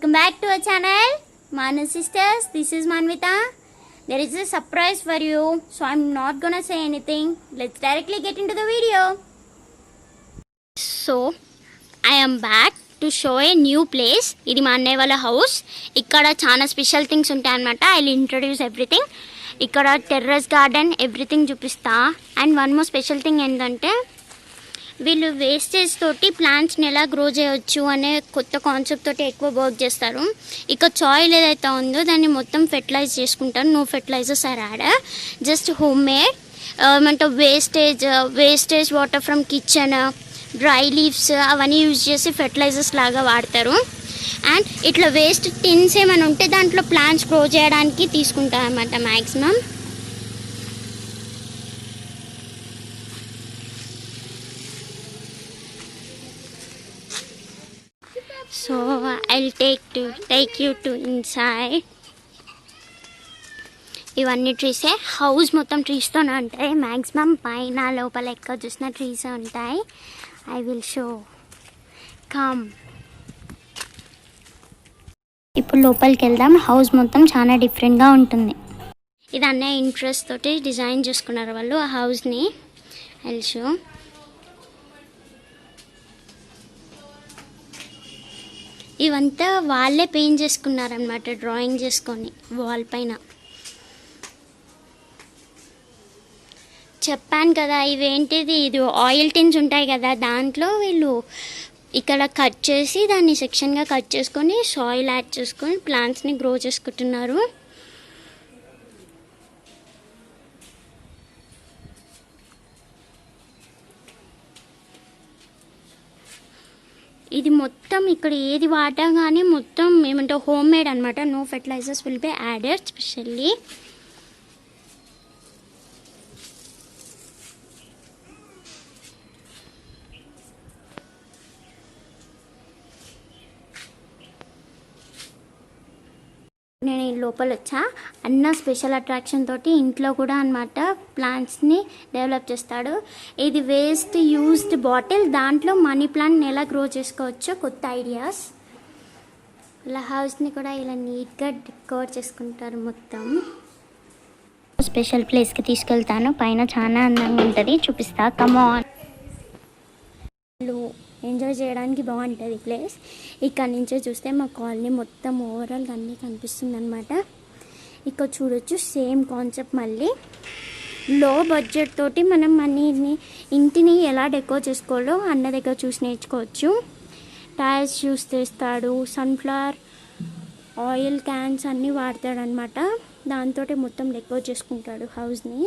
Welcome back to our channel, Manu Sisters. This is Manvita. There is a surprise for you, so I'm not gonna say anything. Let's directly get into the video. So, I am back to show a new place. ఇది మా అన్నయ్య వాళ్ళ house. ఇక్కడ చాలా special things ఉంటాయి అన్నమాట. I will introduce everything. ఇక్కడ terrace garden everything చూపిస్తా. And one more special thing ఏంటంటే వీళ్ళు వేస్టేజ్ తోటి ప్లాంట్స్ని ఎలా గ్రో చేయవచ్చు అనే కొత్త కాన్సెప్ట్ తోటి ఎక్కువ వర్క్ చేస్తారు. ఇక సాయిల్ ఏదైతే ఉందో దాన్ని మొత్తం ఫెర్టిలైజ్ చేసుకుంటారు. No fertilizers are add, just home made. ఏమంటే wastage water from kitchen, dry leaves అవన్నీ యూజ్ చేసి ఫెర్టిలైజర్స్ లాగా వాడతారు. అండ్ ఇట్లా వేస్ట్ టిన్స్ ఏమైనా ఉంటే దాంట్లో ప్లాంట్స్ గ్రో చేయడానికి తీసుకుంటారు అన్నమాట maximum. So I'll take you to inside. ఇవన్నీ ట్రీసే. హౌస్ మొత్తం ట్రీస్తోనే ఉంటాయి. మ్యాక్సిమం పైన లోపల ఎక్కడ చూసిన ట్రీసే ఉంటాయి. I will show. కమ్. ఇప్పుడు లోపలికి వెళ్దాం. హౌస్ మొత్తం చాలా డిఫరెంట్గా ఉంటుంది. ఇది అన్నీ ఇంట్రెస్ట్ తోటి డిజైన్ చేసుకున్నారు వాళ్ళు ఆ హౌస్ని. I will show. ఇవంతా వాళ్ళే పెయింట్ చేసుకున్నారనమాట, డ్రాయింగ్ చేసుకొని వాల్ పైన. చెప్పాను కదా ఇవేంటిది, ఇది ఆయిల్ టిన్స్ ఉంటాయి కదా, దాంట్లో వీళ్ళు ఇక్కడ కట్ చేసి దాన్ని సెక్షన్గా కట్ చేసుకొని సాయిల్ యాడ్ చేసుకొని ప్లాంట్స్ని గ్రో చేసుకుంటున్నారు. ఇది మొత్తం ఇక్కడ ఏది వాడగానే మొత్తం ఏమంటే హోమ్ మేడ్ అనమాట. No fertilizers will be added specially. నేను ఈ లోపల వచ్చా. అన్న స్పెషల్ అట్రాక్షన్ తోటి ఇంట్లో కూడా అనమాట ప్లాంట్స్ని డెవలప్ చేస్తాడు. ఇది వేస్ట్ యూజ్డ్ బాటిల్, దాంట్లో మనీ ప్లాంట్ని ఎలా గ్రో చేసుకోవచ్చో కొత్త ఐడియాస్. ఇలా హౌస్ని కూడా ఇలా నీట్గా డెకోర్ చేసుకుంటారు మొత్తం. స్పెషల్ ప్లేస్కి తీసుకెళ్తాను. పైన చాలా అందంగా ఉంటుంది, చూపిస్తా. కమాన్. ఎంజాయ్ చేయడానికి బాగుంటుంది ప్లేస్. ఇక్కడ నుంచే చూస్తే మా కాలనీ మొత్తం ఓవరాల్ అన్నీ కనిపిస్తుంది అనమాట. ఇక్కడ చూడొచ్చు సేమ్ కాన్సెప్ట్. మళ్ళీ లో బడ్జెట్ తోటి మనం ఇంటిని ఎలా డెకోర్ చేసుకోవాలో అన్న దగ్గర చూసి నేర్చుకోవచ్చు. టైల్స్ యూస్ చేస్తాడు, సన్ఫ్లవర్ ఆయిల్ క్యాన్స్ అన్నీ వాడతాడు అనమాట. దాంతో మొత్తం డెకోర్ చేసుకుంటాడు హౌస్ని.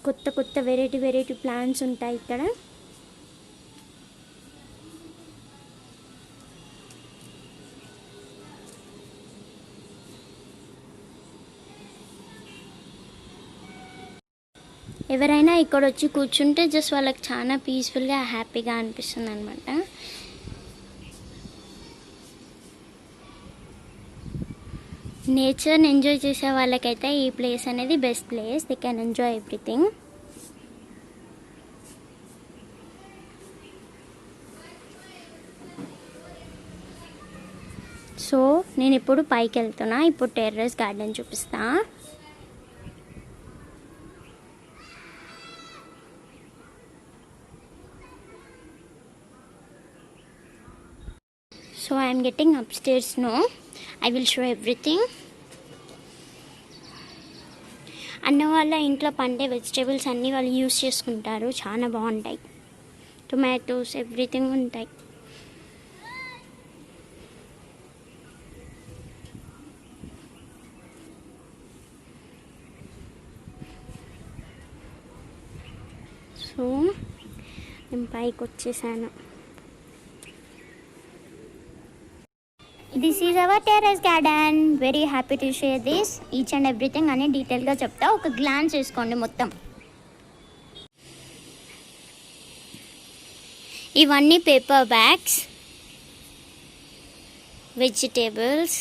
కొత్త వెరైటీ ప్లాంట్స్ ఉంటాయి ఇక్కడ. ఎవరైనా ఇక్కడ వచ్చి కూర్చుంటే జస్ట్ వాళ్ళకి చాలా పీస్ఫుల్గా హ్యాపీగా అనిపిస్తుంది అనమాట. నేచర్ని ఎంజాయ్ చేసే వాళ్ళకైతే ఈ ప్లేస్ అనేది best place. They can enjoy everything. So నేను ఇప్పుడు పైకి వెళ్తున్నా. ఇప్పుడు టెర్రస్ గార్డెన్ చూపిస్తా. So I am getting upstairs now. I will show everything. అన్న వాళ్ళ ఇంట్లో పండే వెజిటేబుల్స్ అన్నీ వాళ్ళు యూస్ చేసుకుంటారు. చాలా బాగుంటాయి. టొమాటోస్ ఎవ్రీథింగ్ ఉంటాయి. సో నేను పైకి వచ్చేసాను. This is our terrace garden. Very happy to share this. Each and everything అని డీటెయిల్గా చెప్తా. ఒక గ్లాన్స్ వేసుకోండి మొత్తం. ఇవన్నీ paper bags, vegetables,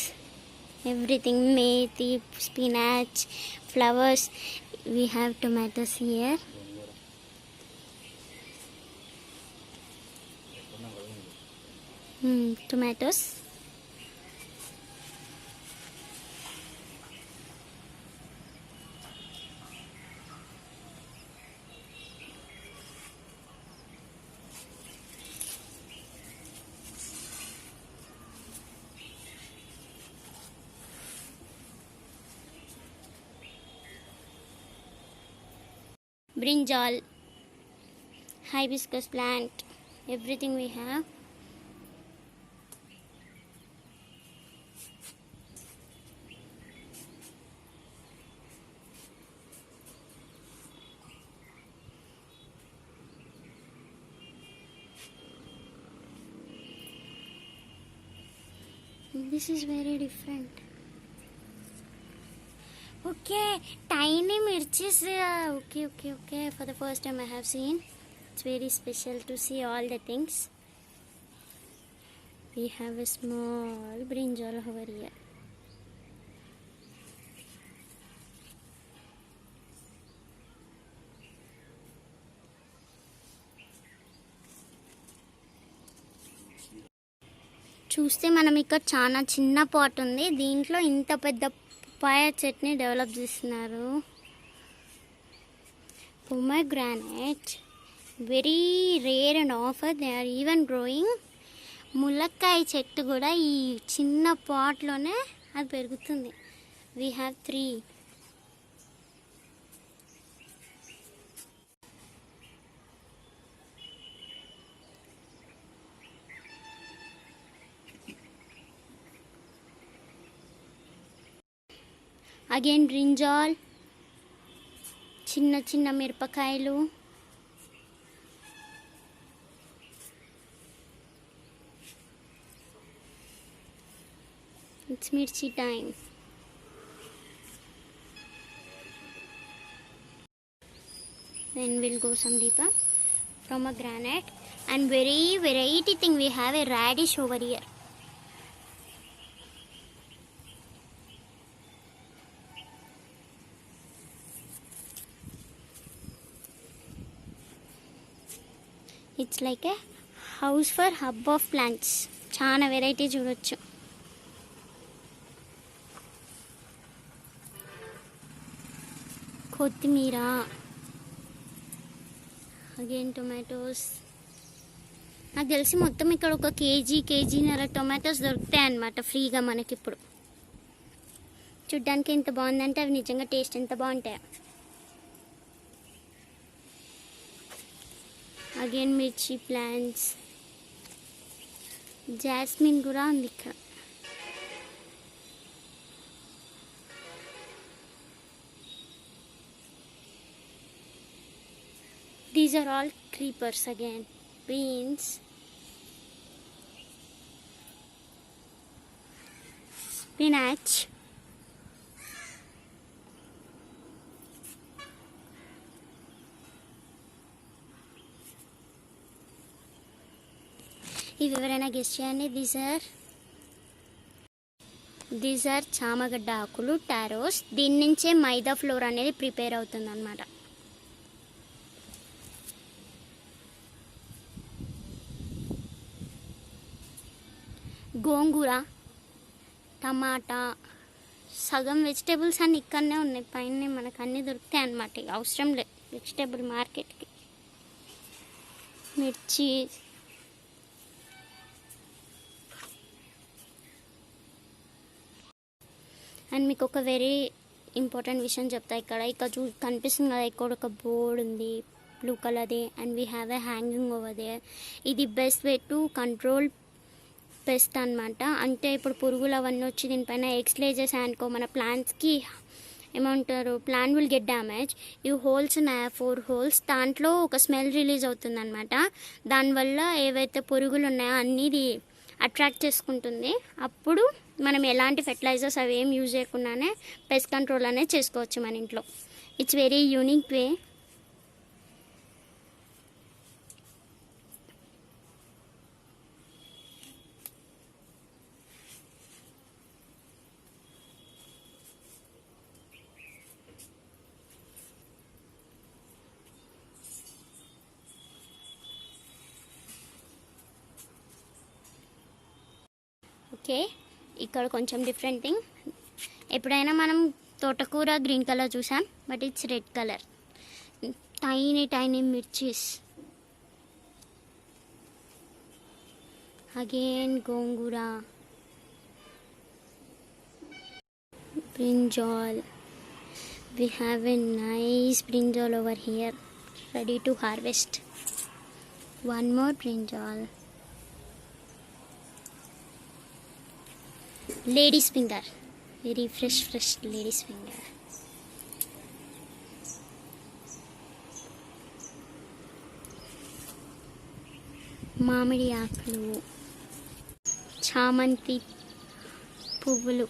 everything. Methi, spinach, flowers. We have tomatoes here. tomatoes. brinjal, hibiscus plant, everything we have. This is very different. Okay, tiny mirchis. Okay. For the first time I have seen. It's very special to see all the things. We have a small brinjal over here. చూస్తే మనం ఇక్కడ చాలా చిన్న pot ఉంది, దీంట్లో ఇంత పెద్ద papaya చెట్ని డెవలప్ చేస్తున్నారు. Pomegranate very rare and offer, they are even growing. ములక్కాయ చెట్టు కూడా ఈ చిన్న పాట్లోనే అది పెరుగుతుంది. We have 3. అగైన్ బ్రింజాల్, చిన్న చిన్న మిరపకాయలు, ఇట్స్ మిర్చి time. Then we'll go some deeper. Pomegranate and very variety thing, we have a radish over here. It's like A house for hub of plants. చాలా వెరైటీ చూడొచ్చు. కొత్తిమీర, again tomatoes. నాకు తెలిసి మొత్తం ఇక్కడ ఒక కేజీన్నర టొమాటోస్ దొరుకుతాయి అన్నమాట ఫ్రీగా మనకి ఇప్పుడు. చూడ్డానికి ఎంత బాగుందంటే అవి నిజంగా టేస్ట్ ఎంత బాగుంటాయి. అగైన్ మిర్చి ప్లాంట్స్, జాస్మిన్ కూడా ఉంది ఇక్కడ. These are all creepers again. Beans, spinach, ఇవి ఎవరైనా గెస్ట్ చేయండి. దీస్ ఆర్ చామగడ్డ ఆకులు, టారోస్. దీని నుంచే మైదా ఫ్లోర్ అనేది ప్రిపేర్ అవుతుంది అన్నమాట. గోంగూర, టమాటా, సగం వెజిటేబుల్స్ అన్నీ ఇక్కడనే ఉన్నాయి. పైన మనకు అన్నీ దొరుకుతాయి అన్నమాట, అవసరం లేదు వెజిటేబుల్ మార్కెట్కి. మిర్చి, అండ్ మీకు ఒక వెరీ ఇంపార్టెంట్ విషయం చెప్తా. ఇక్కడ కనిపిస్తుంది కదా, ఇక్కడ ఒక బోర్డ్ ఉంది బ్లూ కలర్ది, and we have a hanging over there. ఇది best way to control pest అనమాట. అంటే ఇప్పుడు పురుగులు అవన్నీ వచ్చి దీనిపైన ఎగ్స్ లే చేసాయి అనుకో, మన ప్లాంట్స్కి ఏమంటారు, ప్లాంట్ విల్ గెట్ డ్యామేజ్. ఈ హోల్స్ ఉన్నాయి, 4 holes, దాంట్లో ఒక స్మెల్ రిలీజ్ అవుతుంది అనమాట. దానివల్ల ఏవైతే పురుగులు ఉన్నాయో అన్నీ అట్రాక్ట్ చేసుకుంటుంది. అప్పుడు మనం ఎలాంటి ఫెర్టిలైజర్స్ అవి ఏం యూజ్ చేయకుండానే పెస్ట్ కంట్రోల్ అనేది చేసుకోవచ్చు మన ఇంట్లో. It's very unique way. Okay, ఇక్కడ కొంచెం డిఫరెంట్ థింగ్. ఎప్పుడైనా మనం తోటకూర గ్రీన్ కలర్ చూసాం, but it's red colour. Tiny mirchis. Again gongura, brinjal. We have a nice brinjal over here. ready to harvest. One more brinjal. Lady's finger. Very fresh lady's finger. మామిడి ఆకులు, చామంతి పువ్వులు.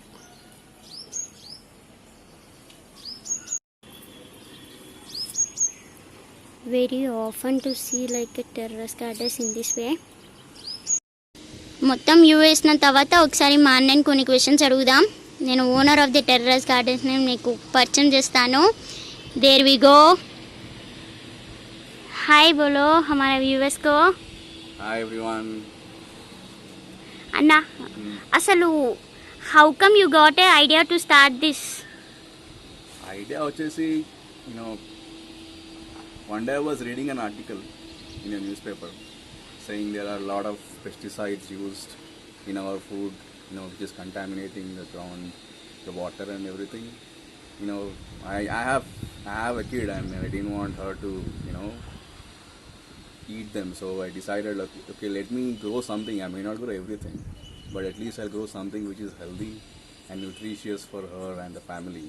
Very often to see like a terrace gardens in this way. మొత్తం view వేసిన తర్వాత ఒకసారి మా అన్నని కొన్ని క్వశ్చన్స్ అడుగుదాం. నేను ఓనర్ ఆఫ్ ది టెర్రస్ గార్డెన్స్ని మీకు పరిచయం చేస్తాను. There we go. హాయ్ బోలో हमारे व्यूअर्स को. Hi everyone. అన్న అసలు how come you got a idea to start this? Idea వచ్చేసి, one day I was reading an article in a newspaper saying there are a lot of pesticides used in our food, which is contaminating the ground, the water and everything. I have a kid and I didn't want her to, eat them. So I decided, okay, let me grow something. I may not grow everything, but at least I'll grow something which is healthy and nutritious for her and the family.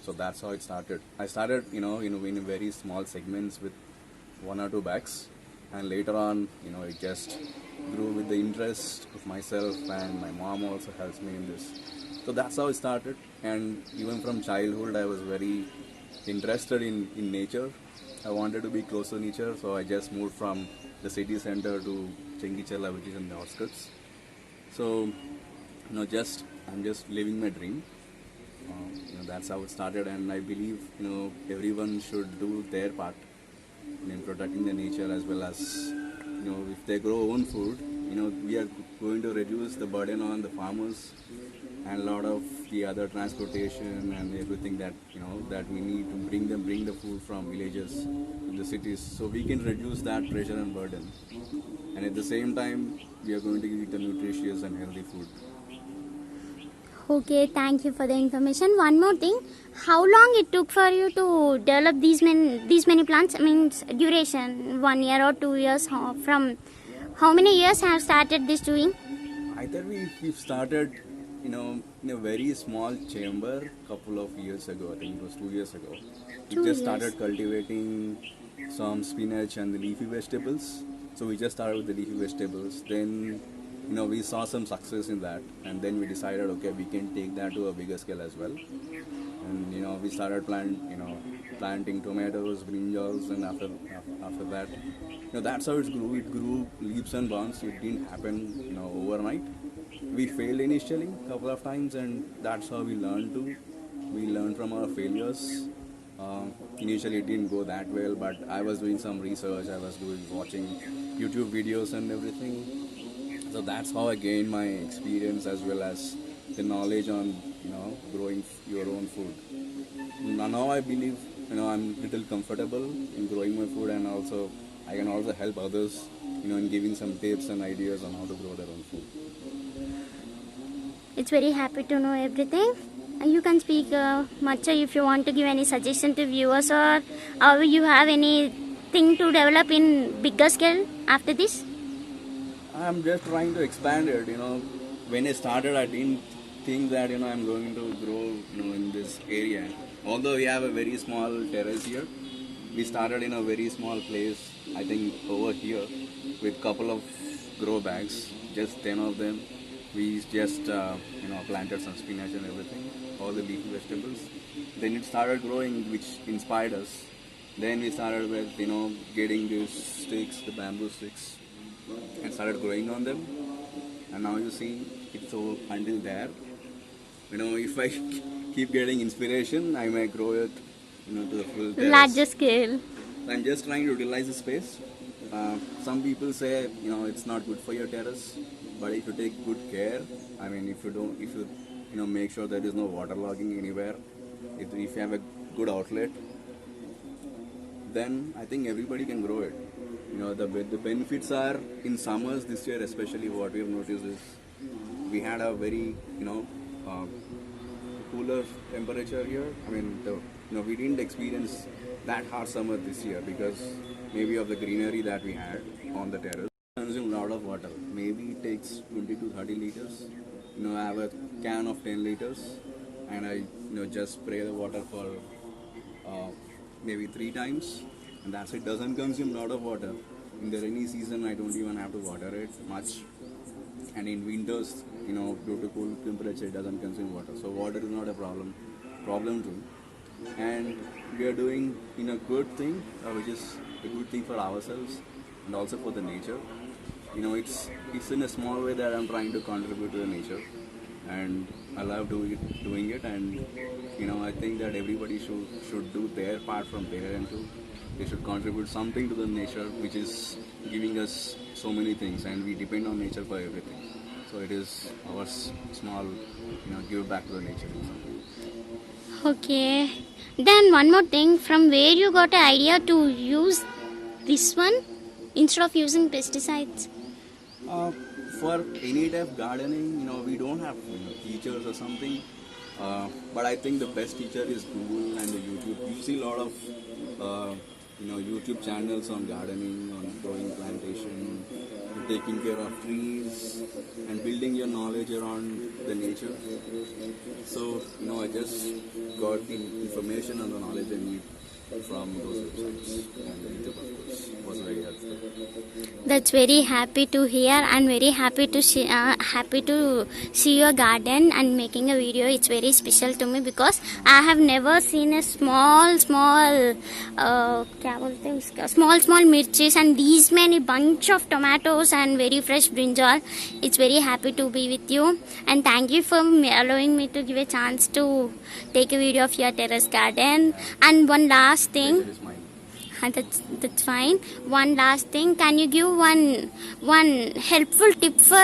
So that's how it started. I started, in very small segments with 1 or 2 bags, and later on, it just grew with the interest of myself, and my mom also helps me in this. So that's how it started. And even from childhood, I was very interested in nature. I wanted to be close to nature, so I just moved from the city center to Chengichella, which is in the outskirts. So, I'm just living my dream. That's how it started, and I believe everyone should do their part in protecting the nature, as well as if they grow own food, we are going to reduce the burden on the farmers and a lot of the other transportation and everything that that we need to bring the food from villages to the cities, so we can reduce that pressure and burden, and at the same time we are going to eat the nutritious and healthy food. Okay, thank you for the information. One more thing, how long it took for you to develop these many plants? I mean, duration, 1 year or 2 years? From how many years have started this doing? Either we've started, in a very small chamber couple of years ago. I think it was 2 years ago. We 2 just years. started cultivating some spinach and the leafy vegetables. So we just started with the leafy vegetables. Then, we saw some success in that, and then we decided, okay, we can take that to a bigger scale as well. And we started planting tomatoes, brinjals, and after that, that's how it grew. It grew leaps and bounds. It didn't happen, overnight. We failed initially a couple of times, and that's how we learned from our failures. Initially it didn't go that well, but I was doing some research. I was watching YouTube videos and everything. So that's how I gained my experience as well as the knowledge on growing your own food. Now I believe I'm little comfortable in growing my food, and also I can also help others in giving some tips and ideas on how to grow their own food. It's very happy to know everything. You can speak much if you want to give any suggestion to viewers, or you have anything to develop in bigger scale after this? I'm just trying to expand it. When I started, I didn't think that I'm going to grow in this area. Although we have a very small terrace here, we started in a very small place. I think over here with couple of grow bags, just 10 of them. We just planted some spinach and everything, all the leafy vegetables. Then it started growing, which inspired us. Then we started with getting these sticks, the bamboo sticks, and started growing on them. And now you see it's so until there. If I keep getting inspiration, I may grow it to the full terrace. Larger scale. I'm just trying to utilize the space. Some people say it's not good for your terrace, but if you take good care, I mean, if you make sure there is no waterlogging anywhere, if you have a good outlet, then I think everybody can grow it. The benefits are in summers this year, especially what we have noticed is we had a very cooler temperature here. I mean, we didn't experience that harsh summer this year because maybe of the greenery that we had on the terrace. Consume a lot of water. Maybe it takes 20 to 30 liters. I have a can of 10 liters, and I just spray the water for maybe 3 times, and that's it. Doesn't consume a lot of water. In the rainy season, I don't even have to water it much, and in winters, due to cool temperature, it doesn't consume water. So water is not a problem too, and we are doing a good thing, which is a good thing for ourselves and also for the nature. It's in a small way that I'm trying to contribute to the nature, and I love doing it. And I think that everybody should do their part from their end too. They should contribute something to the nature, which is giving us so many things, and we depend on nature for everything. So it is our small, give back to the nature. Okay. Then one more thing, from where you got an idea to use this one instead of using pesticides? For any type of gardening, we don't have teachers or something. But I think the best teacher is Google and the YouTube. You see a lot of YouTube channels on gardening, on growing plantation, taking care of trees, and building your knowledge around the nature. So I just got the information and the knowledge I need from those websites, and the YouTube, of course, was very helpful. That's very happy to hear, and very happy to see your garden and making a video. It's very special to me because I have never seen a small mirchis and these many bunch of tomatoes and very fresh brinjal. It's very happy to be with you, and thank you for allowing me to give a chance to take a video of your terrace garden. And one last thing. Pleasure is mine. That's fine. One last thing, can you give one helpful tip for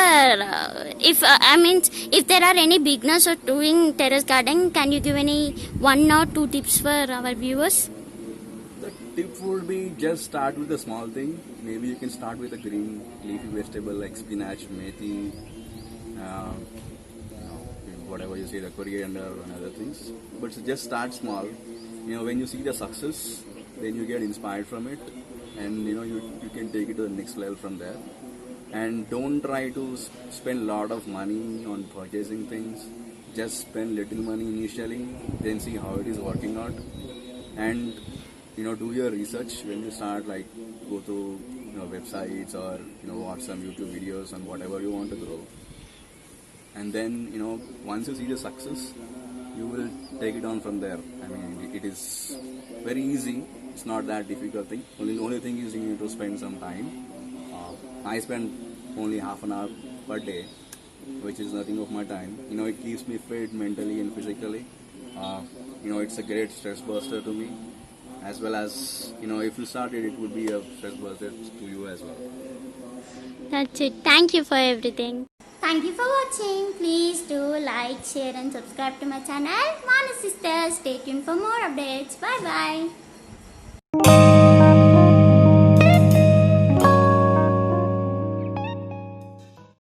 if there are any beginners who are doing terrace gardening, can you give any 1 or 2 tips for our viewers? The tip would be just start with a small thing. Maybe you can start with a green leafy vegetable like spinach, methi, whatever you say, the coriander and other things. But just start small. When you see the success, then you get inspired from it, and you can take it to the next level from there. And don't try to spend a lot of money on purchasing things. Just spend little money initially, then see how it is working out, and do your research when you start. Like, go to websites, or watch some YouTube videos on whatever you want to grow. And then once you see the success, you will take it on from there. It is very easy. It's not that difficult thing. Only thing is you need to spend some time. I spend only half an hour per day, which is nothing of my time. It keeps me fit mentally and physically. It's a great stress buster to me, as well as if you started, it would be a stress buster to you as well. That's it. Thank you for everything. Thank you for watching. Please do like, share and subscribe to my channel, Mana Sisters. Stay tuned for more updates. Bye bye.